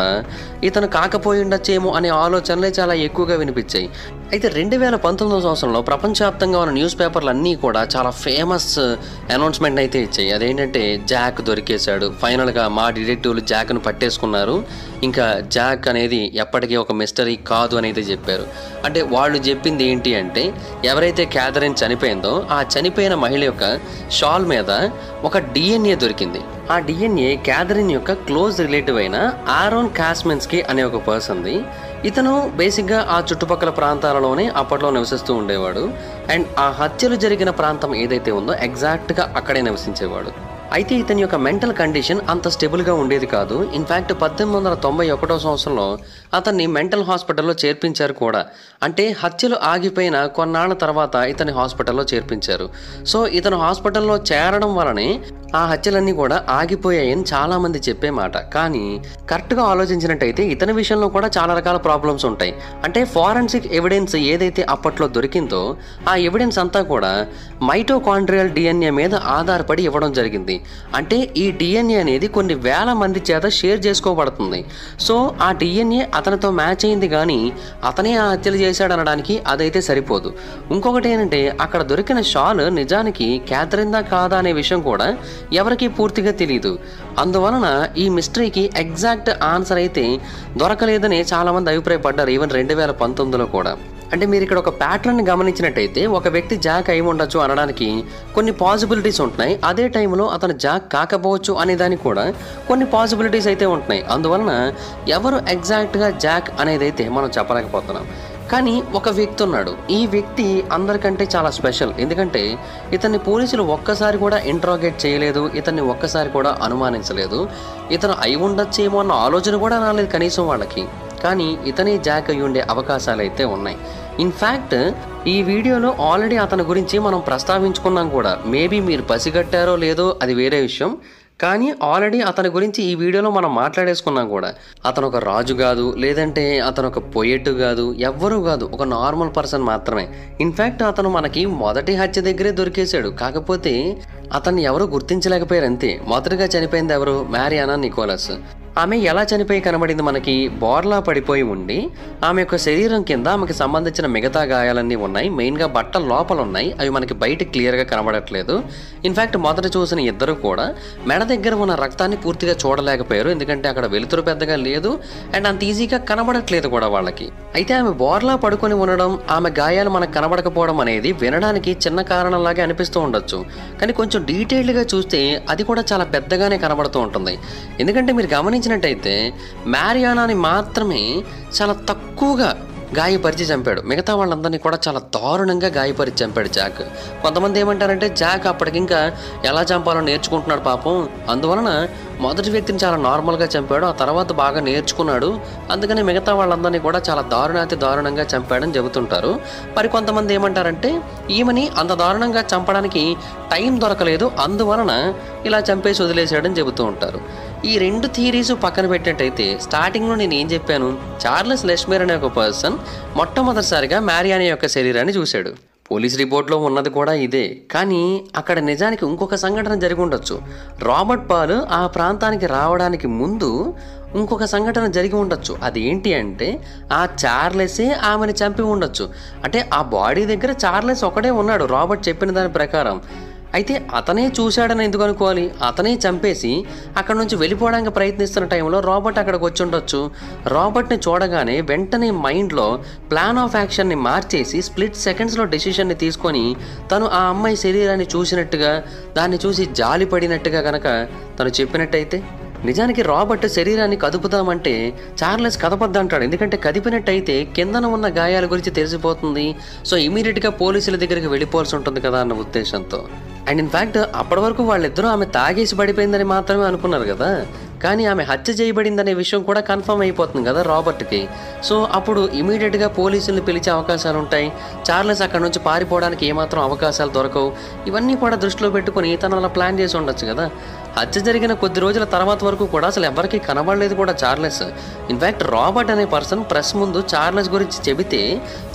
ఇతను కాకపోయి ఉండొచ్చేమో అనే ఆలోచనలే చాలా ఎక్కువగా వినిపించాయి. అయితే 2019 సంవత్సరంలో ప్రపంచవ్యాప్తంగా ఉన్న న్యూస్ పేపర్లు అన్నీ కూడా చాలా ఫేమస్ అనౌన్స్మెంట్ అయితే ఇచ్చాయి. అదేంటంటే జాక్ దొరికేశాడు, ఫైనల్గా మా డిటెక్టివ్లు జాక్ను పట్టేసుకున్నారు, ఇంకా జాక్ అనేది ఎప్పటికీ ఒక మిస్టరీ కాదు అని అయితే చెప్పారు. అంటే వాళ్ళు చెప్పింది ఏంటి అంటే ఎవరైతే క్యాథరిన్ చనిపోయిందో ఆ చనిపోయిన మహిళ యొక్క షాల్ మీద ఒక డిఎన్ఏ దొరికింది. ఆ డిఎన్ఏ క్యాథరిన్ యొక్క క్లోజ్ రిలేటివ్ అయిన ఆరోన్ కాస్మెన్స్కీ అనే ఒక పర్సన్ది. ఇతను బేసిక్గా ఆ చుట్టుపక్కల ప్రాంతాలలోనే అప్పట్లో నివసిస్తూ ఉండేవాడు. అండ్ ఆ హత్యలు జరిగిన ప్రాంతం ఏదైతే ఉందో ఎగ్జాక్ట్గా అక్కడే నివసించేవాడు. అయితే ఇతని యొక్క మెంటల్ కండిషన్ అంత స్టేబుల్గా ఉండేది కాదు. ఇన్ఫ్యాక్ట్ 1891 సంవత్సరంలో అతన్ని మెంటల్ హాస్పిటల్లో చేర్పించారు కూడా. అంటే హత్యలు ఆగిపోయిన కొన్నాళ్ళ తర్వాత ఇతని హాస్పిటల్లో చేర్పించారు. సో ఇతను హాస్పిటల్లో చేరడం వలనే ఆ హత్యలన్నీ కూడా ఆగిపోయాయని చాలామంది చెప్పే మాట. కానీ కరెక్ట్గా ఆలోచించినట్టయితే ఇతని విషయంలో కూడా చాలా రకాల ప్రాబ్లమ్స్ ఉంటాయి. అంటే ఫారెన్సిక్ ఎవిడెన్స్ ఏదైతే అప్పట్లో దొరికిందో ఆ ఎవిడెన్స్ అంతా కూడా మైటోకాండ్రియల్ డిఎన్ఏ మీద ఆధారపడి ఇవ్వడం జరిగింది. అంటే ఈ డిఎన్ఏ అనేది కొన్ని వేల మంది చేత షేర్ చేసుకోబడుతుంది. సో ఆ డిఎన్ఏ అతనితో మ్యాచ్ అయింది కానీ అతనే ఆ హత్యలు చేశాడనడానికి అదైతే సరిపోదు. ఇంకొకటి ఏంటంటే అక్కడ దొరికిన షాల్ నిజానికి క్యాథరిన్దా కాదా అనే విషయం కూడా ఎవరికీ పూర్తిగా తెలియదు. అందువలన ఈ మిస్టరీకి ఎగ్జాక్ట్ ఆన్సర్ అయితే దొరకలేదని చాలామంది అభిప్రాయపడ్డారు, ఈవెన్ 2019లో కూడా. అంటే మీరు ఇక్కడ ఒక ప్యాటర్న్ గమనించినట్టయితే ఒక వ్యక్తి జాక్ అయి ఉండొచ్చు అనడానికి కొన్ని పాసిబిలిటీస్ ఉంటున్నాయి. అదే టైంలో అతను జాక్ కాకపోవచ్చు అనే దానికి కూడా కొన్ని పాసిబిలిటీస్ అయితే ఉంటున్నాయి. అందువలన ఎవరు ఎగ్జాక్ట్గా జాక్ అనేది అయితే మనం చెప్పలేకపోతున్నాం. కానీ ఒక వ్యక్తి ఉన్నాడు. ఈ వ్యక్తి అందరికంటే చాలా స్పెషల్. ఎందుకంటే ఇతన్ని పోలీసులు ఒక్కసారి కూడా ఇంట్రాగేట్ చేయలేదు, ఇతన్ని ఒక్కసారి కూడా అనుమానించలేదు. ఇతను అయి ఉండొచ్చేమో అన్న ఆలోచన కూడా రాలేదు కనీసం వాళ్ళకి. కానీ ఇతనే జాక్ అయి ఉండే అవకాశాలు అయితే ఉన్నాయి. ఇన్ఫ్యాక్ట్ ఈ వీడియోలో ఆల్రెడీ అతని గురించి మనం ప్రస్తావించుకున్నాం కూడా. మేబీ మీరు పసిగట్టారో లేదో అది వేరే విషయం. కానీ ఆల్రెడీ అతని గురించి ఈ వీడియోలో మనం మాట్లాడేసుకున్నాం కూడా. అతను ఒక రాజు కాదు, లేదంటే అతను ఒక పొయెట్ కాదు, ఎవ్వరూ కాదు, ఒక నార్మల్ పర్సన్ మాత్రమే. ఇన్ఫ్యాక్ట్ అతను మనకి మొదటి హత్య దగ్గరే దొరికేశాడు. కాకపోతే అతన్ని ఎవరు గుర్తించలేకపోయారు అంతే. మొదటగా చనిపోయింది ఎవరు? మ్యారియానా నికోలస్. ఆమె ఎలా చనిపోయి కనబడింది మనకి? బోర్లా పడిపోయి ఉండి ఆమె యొక్క శరీరం కింద ఆమెకు సంబంధించిన మిగతా గాయాలన్నీ ఉన్నాయి. మెయిన్గా బట్టల లోపల ఉన్నాయి, అవి మనకి బయట క్లియర్గా కనబడట్లేదు. ఇన్ఫ్యాక్ట్ మొదట చూసిన ఇద్దరు కూడా మెడ దగ్గర ఉన్న రక్తాన్ని పూర్తిగా చూడలేకపోయారు, ఎందుకంటే అక్కడ వెలుతురు పెద్దగా లేదు అండ్ అంత ఈజీగా కనబడట్లేదు కూడా వాళ్ళకి. అయితే ఆమె బోర్లా పడుకొని ఉండడం, ఆమె గాయాలు మనకు కనబడకపోవడం అనేది వినడానికి చిన్న కారణంలాగే అనిపిస్తూ ఉండొచ్చు. కానీ కొంచెం డీటెయిల్డ్గా చూస్తే అది కూడా చాలా పెద్దగానే కనబడుతూ ఉంటుంది. ఎందుకంటే మీరు గమనించినట్టయితే మ్యారియానాని మాత్రమే చాలా తక్కువగా గాయపరిచి చంపాడు. మిగతా వాళ్ళందరినీ కూడా చాలా దారుణంగా గాయపరిచి చంపాడు జాక్. కొంతమంది ఏమంటారంటే జాక్ అప్పటికింకా ఎలా చంపాలో నేర్చుకుంటున్నాడు పాపం, అందువలన మొదటి వ్యక్తిని చాలా నార్మల్గా చంపాడు, ఆ తర్వాత బాగా నేర్చుకున్నాడు, అందుకని మిగతా వాళ్ళందరినీ కూడా చాలా దారుణాతి దారుణంగా చంపాడని చెబుతుంటారు. మరి కొంతమంది ఏమంటారంటే ఈమెని అంత దారుణంగా చంపడానికి టైం దొరకలేదు, అందువలన ఇలా చంపేసి వదిలేశాడని చెబుతూ ఉంటారు. ఈ రెండు థియరీస్ పక్కన పెట్టినట్టయితే స్టార్టింగ్లో నేను ఏం చెప్పాను, చార్లెస్ లెష్మేర్ అనే ఒక పర్సన్ మొట్టమొదటిసారిగా మ్యారియానా యొక్క శరీరాన్ని చూశాడు. పోలీస్ రిపోర్ట్లో ఉన్నది కూడా ఇదే, కానీ అక్కడ నిజానికి ఇంకొక సంఘటన జరిగి ఉండొచ్చు. రాబర్ట్ పాల్ ఆ ప్రాంతానికి రావడానికి ముందు ఇంకొక సంఘటన జరిగి ఉండొచ్చు. అది ఏంటి అంటే ఆ చార్లెసే ఆమెను చంపి ఉండొచ్చు. అంటే ఆ బాడీ దగ్గర చార్లెస్ ఒకడే ఉన్నాడు రాబర్ట్ చెప్పిన దాని ప్రకారం. అయితే అతనే చూశాడని ఎందుకు అనుకోవాలి, అతనే చంపేసి అక్కడ నుంచి వెళ్ళిపోవడానికి ప్రయత్నిస్తున్న టైంలో రాబర్ట్ అక్కడికి వచ్చి ఉండొచ్చు. రాబర్ట్ని చూడగానే వెంటనే మైండ్లో ప్లాన్ ఆఫ్ యాక్షన్ని మార్చేసి స్ప్లిట్ సెకండ్స్లో డెసిషన్ని తీసుకొని తను ఆ అమ్మాయి శరీరాన్ని చూసినట్టుగా, దాన్ని చూసి జాలి పడినట్టుగా కనుక తను చెప్పినట్టయితే, నిజానికి రాబర్ట్ శరీరాన్ని కదుపుదామంటే చార్లెస్ కదపద్దంటాడు. ఎందుకంటే కదిపినట్టయితే కిందన ఉన్న గాయాల గురించి తెలిసిపోతుంది, సో ఇమీడియట్గా పోలీసుల దగ్గరికి వెళ్ళిపోవాల్సి ఉంటుంది కదా అన్న ఉద్దేశంతో. అండ్ ఇన్ఫ్యాక్ట్ అప్పటి వరకు వాళ్ళిద్దరూ ఆమె తాగేసి పడిపోయిందని మాత్రమే అనుకున్నారు కదా, కానీ ఆమె హత్య చేయబడిందనే విషయం కూడా కన్ఫర్మ్ అయిపోతుంది కదా రాబర్ట్కి. సో అప్పుడు ఇమీడియట్గా పోలీసుల్ని పిలిచే అవకాశాలు ఉంటాయి, చార్లెస్ అక్కడ నుంచి పారిపోవడానికి ఏమాత్రం అవకాశాలు దొరకవు. ఇవన్నీ కూడా దృష్టిలో పెట్టుకుని తను అలా ప్లాన్ చేసి ఉండొచ్చు కదా. హత్య జరిగిన కొద్ది రోజుల తర్వాత వరకు కూడా అసలు ఎవరికి కనబడలేదు కూడా చార్లెస్. ఇన్ఫ్యాక్ట్ రాబర్ట్ అనే పర్సన్ ప్రెస్ ముందు చార్లెస్ గురించి చెబితే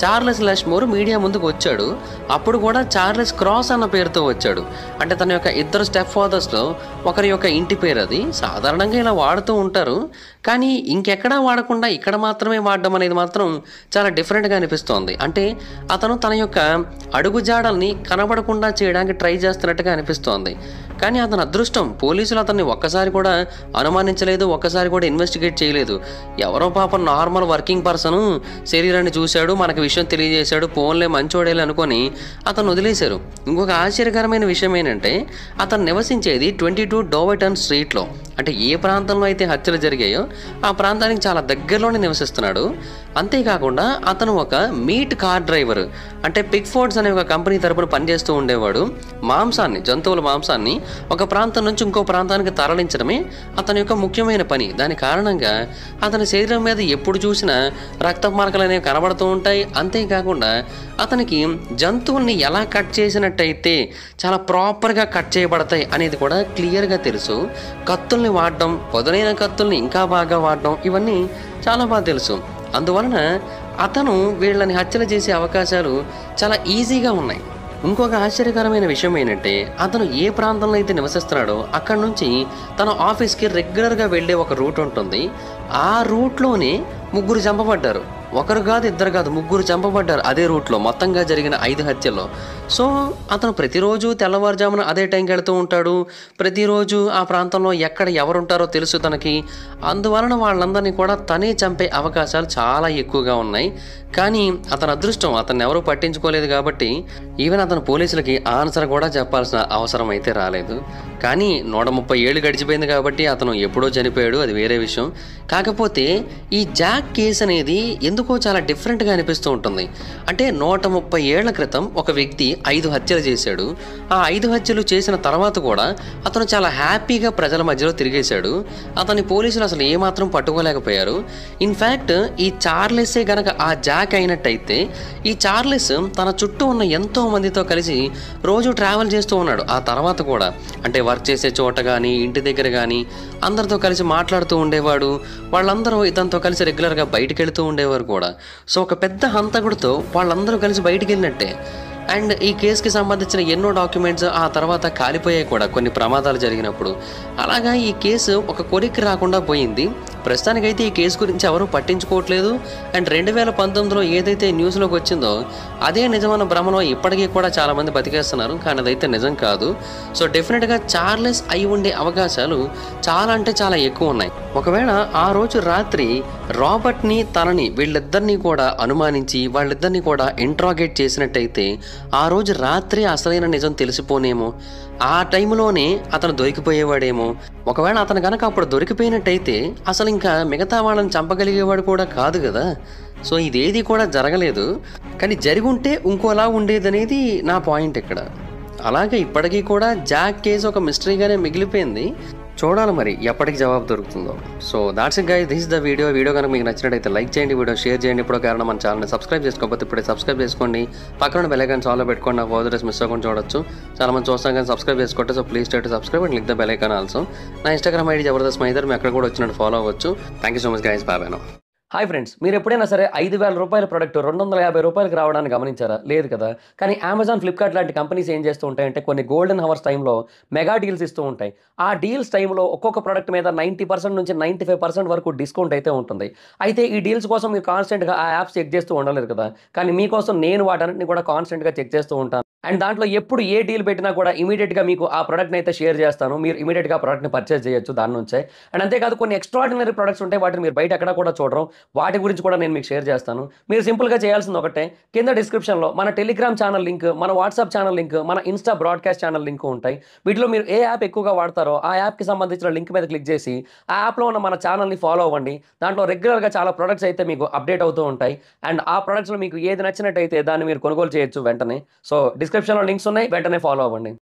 చార్లెస్ లెష్మోర్ మీడియా ముందుకు వచ్చాడు. అప్పుడు కూడా చార్లెస్ క్రాస్ అన్న పేరుతో వచ్చాడు. అంటే తన యొక్క ఇద్దరు స్టెప్ ఫాదర్స్లో ఒకరి యొక్క ఇంటి పేరు అది. సాధారణంగా ఇలా వాడుతూ ఉంటారు, కానీ ఇంకెక్కడా వాడకుండా ఇక్కడ మాత్రమే వాడడం అనేది మాత్రం చాలా డిఫరెంట్గా అనిపిస్తోంది. అంటే అతను తన యొక్క అడుగుజాడల్ని కనబడకుండా చేయడానికి ట్రై చేస్తున్నట్టుగా అనిపిస్తోంది. కానీ అతని అదృష్టం, పోలీసులు అతన్ని ఒక్కసారి కూడా అనుమానించలేదు, ఒక్కసారి కూడా ఇన్వెస్టిగేట్ చేయలేదు. ఎవరో పాపం నార్మల్ వర్కింగ్ పర్సన్ శరీరాన్ని చూశాడు, మనకు విషయం తెలియజేశాడు, ఫోన్లే మంచోడేలే అనుకొని అతను వదిలేశారు. ఇంకొక ఆశ్చర్యకరమైన విషయం ఏంటంటే అతను నివసించేది 22 డోవర్టన్ స్ట్రీట్లో. అంటే ఏ ప్రాంతంలో అయితే హత్యలు జరిగాయో ఆ ప్రాంతానికి చాలా దగ్గరలోనే నివసిస్తున్నాడు. అంతేకాకుండా అతను ఒక మీట్ కార్ డ్రైవర్, అంటే పిగ్ ఫోర్డ్స్ అనే ఒక కంపెనీ తరపున పనిచేస్తూ ఉండేవాడు. మాంసాన్ని, జంతువుల మాంసాన్ని ఒక ప్రాంతం నుంచి ఇంకో ప్రాంతానికి తరలించడమే అతని యొక్క ముఖ్యమైన పని. దాని కారణంగా అతని శరీరం మీద ఎప్పుడు చూసినా రక్త మార్కలు అనేవి కనబడుతూ ఉంటాయి. అంతేకాకుండా అతనికి జంతువుల్ని ఎలా కట్ చేసినట్టయితే చాలా ప్రాపర్గా కట్ చేయబడతాయి అనేది కూడా క్లియర్గా తెలుసు. కత్తుల్ని వాడడం, పదునైన కత్తుల్ని ఇంకా బాగా వాడడం, ఇవన్నీ చాలా బాగా తెలుసు. అందువలన అతను వీళ్ళని హత్యలు చేసే అవకాశాలు చాలా ఈజీగా ఉన్నాయి. ఇంకొక ఆశ్చర్యకరమైన విషయం ఏంటంటే అతను ఏ ప్రాంతంలో అయితే నివసిస్తున్నాడో అక్కడ నుంచి తన ఆఫీస్కి రెగ్యులర్గా వెళ్ళే ఒక రూట్ ఉంటుంది. ఆ రూట్లోనే 3 చంపబడ్డారు. ఒకరు కాదు, ఇద్దరు కాదు, 3 చంపబడ్డారు అదే రూట్లో మొత్తంగా జరిగిన 5 హత్యల్లో. సో అతను ప్రతిరోజు తెల్లవారుజామున అదే టైంకి వెళ్తూ ఉంటాడు. ప్రతిరోజు ఆ ప్రాంతంలో ఎక్కడ ఎవరుంటారో తెలుసు తనకి. అందువలన వాళ్ళందరినీ కూడా తనే చంపే అవకాశాలు చాలా ఎక్కువగా ఉన్నాయి. కానీ అతని అదృష్టం, అతన్ని ఎవరూ పట్టించుకోలేదు కాబట్టి ఈవెన్ అతను పోలీసులకి ఆన్సర్ కూడా చెప్పాల్సిన అవసరం అయితే రాలేదు. కానీ 130 ఏళ్ళు గడిచిపోయింది కాబట్టి అతను ఎప్పుడో చనిపోయాడు, అది వేరే విషయం. కాకపోతే ఈ జాక్ కేసు అనేది ఎందుకో చాలా డిఫరెంట్గా అనిపిస్తూ ఉంటుంది. అంటే 130 ఏళ్ల క్రితం ఒక వ్యక్తి 5 హత్యలు చేశాడు. ఆ 5 హత్యలు చేసిన తర్వాత కూడా అతను చాలా హ్యాపీగా ప్రజల మధ్యలో తిరిగేశాడు. అతని పోలీసులు అసలు ఏమాత్రం పట్టుకోలేకపోయారు. ఇన్ఫ్యాక్ట్ ఈ చార్లెస్సే గనక ఆ జాక్ అయినట్టయితే ఈ చార్లెస్ తన చుట్టూ ఉన్న ఎంతో మందితో కలిసి రోజు ట్రావెల్ చేస్తూ ఉన్నాడు. ఆ తర్వాత కూడా అంటే వర్క్ చేసే చోట కానీ ఇంటి దగ్గర కానీ అందరితో కలిసి మాట్లాడుతూ ఉండేవాడు. వాళ్ళందరూ ఇతనితో కలిసి రెగ్యులర్గా బయటికి వెళుతూ ఉండేవారు కూడా. సో ఒక పెద్ద హంతకుడితో వాళ్ళందరూ కలిసి బయటికి వెళ్ళినట్టే. అండ్ ఈ కేసుకి సంబంధించిన ఎన్నో డాక్యుమెంట్స్ ఆ తర్వాత కాలిపోయాయి కూడా కొన్ని ప్రమాదాలు జరిగినప్పుడు. అలాగా ఈ కేసు ఒక కొలిక్కి రాకుండా పోయింది. ప్రస్తుతానికైతే ఈ కేసు గురించి ఎవరూ పట్టించుకోవట్లేదు. అండ్ 2019లో ఏదైతే న్యూస్లోకి వచ్చిందో అదే నిజమైన భ్రమలో ఇప్పటికీ కూడా చాలామంది బతికేస్తున్నారు, కానీ అదైతే నిజం కాదు. సో డెఫినెట్గా చార్లెస్ అయి ఉండే అవకాశాలు చాలా అంటే చాలా ఎక్కువ ఉన్నాయి. ఒకవేళ ఆ రోజు రాత్రి రాబర్ట్ని తనని వీళ్ళిద్దరినీ కూడా అనుమానించి వాళ్ళిద్దరినీ కూడా ఇంట్రాగేట్ చేసినట్టయితే ఆ రోజు రాత్రి అసలైన నిజం తెలిసిపోనేమో. ఆ టైంలోనే అతను దొరికిపోయేవాడేమో. ఒకవేళ అతను కనుక అప్పుడు దొరికిపోయినట్టయితే అసలు ఇంకా మిగతా వాళ్ళని చంపగలిగేవాడు కూడా కాదు కదా. సో ఇదేది కూడా జరగలేదు, కానీ జరిగి ఉంటే ఇంకోలా ఉండేదనేది నా పాయింట్ ఇక్కడ. అలాగే ఇప్పటికీ కూడా జాక్ కేసు ఒక మిస్టరీగానే మిగిలిపోయింది. చూడాలి మరి ఎప్పటికి జవాబు దొరుకుతుందో. So that's it guys, this is the video కనుక మీకు నచ్చినట్టయితే లైక్ చేయండి, వీడియో షేర్ చేయండి. ఇప్పుడు కారణం మన ఛానల్ని సబ్స్క్రైబ్ చేసుకోకపోతే ఇప్పుడే సబ్స్క్రైబ్ చేసుకోండి. పక్కన బెల్ ఐకాన్ ఆల్లో పెట్టుకోండి, నా ఫర్దర్స్ మిస్ అవ్వకుండా చూడొచ్చు. చాలా మంది చూస్తాం కానీ సబ్స్క్రైబ్ చేసుకోండి. So please try to subscribe and click the bell icon also. నా ఇన్స్టాగ్రామ్ ఐడి జబర్దస్త్ మైదర్, మీ అక్కడ కూడా వచ్చినట్టు ఫాలో అవ్వచ్చు. Thank you so much guys, bye. Hi friends, మీరు ఎప్పుడైనా సరే 5,000 రూపాయల ప్రొడక్ట్ 250 రూపాయలకి రావడానికి గమనించారా? లేదు కదా. కానీ అమెజాన్, ఫ్లిప్కార్ట్ లాంటి కంపెనీస్ ఏం చేస్తూ ఉంటాయంటే కొన్ని గోల్డెన్ హవర్స్ టైంలో మెగా డీల్స్ ఇస్తూ ఉంటాయి. ఆ డీల్స్ టైంలో ఒక్కొక్క ప్రొడక్ట్ మీద 90% నుంచి 95% వరకు డిస్కౌంట్ అయితే ఉంటుంది. అయితే ఈ డీల్స్ కోసం మీరు కాన్స్టెంట్గా ఆ యాప్స్ చెక్ చేస్తూ ఉండలేరు కదా. కానీ మీకోసం నేను వాటన్నిటిని కూడా కాన్స్టెంట్గా చెక్ చేస్తూ ఉంటాను. అండ్ దాంట్లో ఎప్పుడు ఏ డీల్ పెట్టినా కూడా ఇమీడియట్గా మీకు ఆ ప్రొడక్ట్ని అయితే షేర్ చేస్తాను. మీరు ఇమీడియట్గా ప్రొడక్ట్ని పర్చేస్ చేయొచ్చు దాని నుంచే. అండ్ అంతేకాదు కొన్ని ఎక్స్ట్రాడినరీ ప్రొడక్ట్స్ ఉంటాయి, వాటిని మీరు బయట ఎక్కడ కూడా చూడరు. వాటి గురించి కూడా నేను మీకు షేర్ చేస్తాను. మీరు సింపుల్గా చేయాల్సింది ఒకటే, కింద డిస్క్రిప్షన్లో మన టెలిగ్రామ్ ఛానల్ లింక్, మన వాట్సాప్ ఛానల్ లింక్, మన ఇన్స్టా బ్రాడ్కాస్ట్ ఛానల్ లింక్ ఉంటాయి. వీటిలో మీరు ఏ యాప్ ఎక్కువగా వాడతారో ఆ యాప్కి సంబంధించిన లింక్ మీద క్లిక్ చేసి ఆ యాప్లో ఉన్న మన ఛానల్ని ఫాలో అవ్వండి. దాంట్లో రెగ్యులర్గా చాలా ప్రొడక్ట్స్ అయితే మీకు అప్డేట్ అవుతూ ఉంటాయి. అండ్ ఆ ప్రొడక్ట్స్లో మీకు ఏది నచ్చినట్టయితే దాన్ని మీరు కొనుగోలు చేయొచ్చు వెంటనే. సో డిస్క్రిప్షన్లో లింక్స్ ఉన్నాయి, వెంటనే ఫాలో అవ్వండి.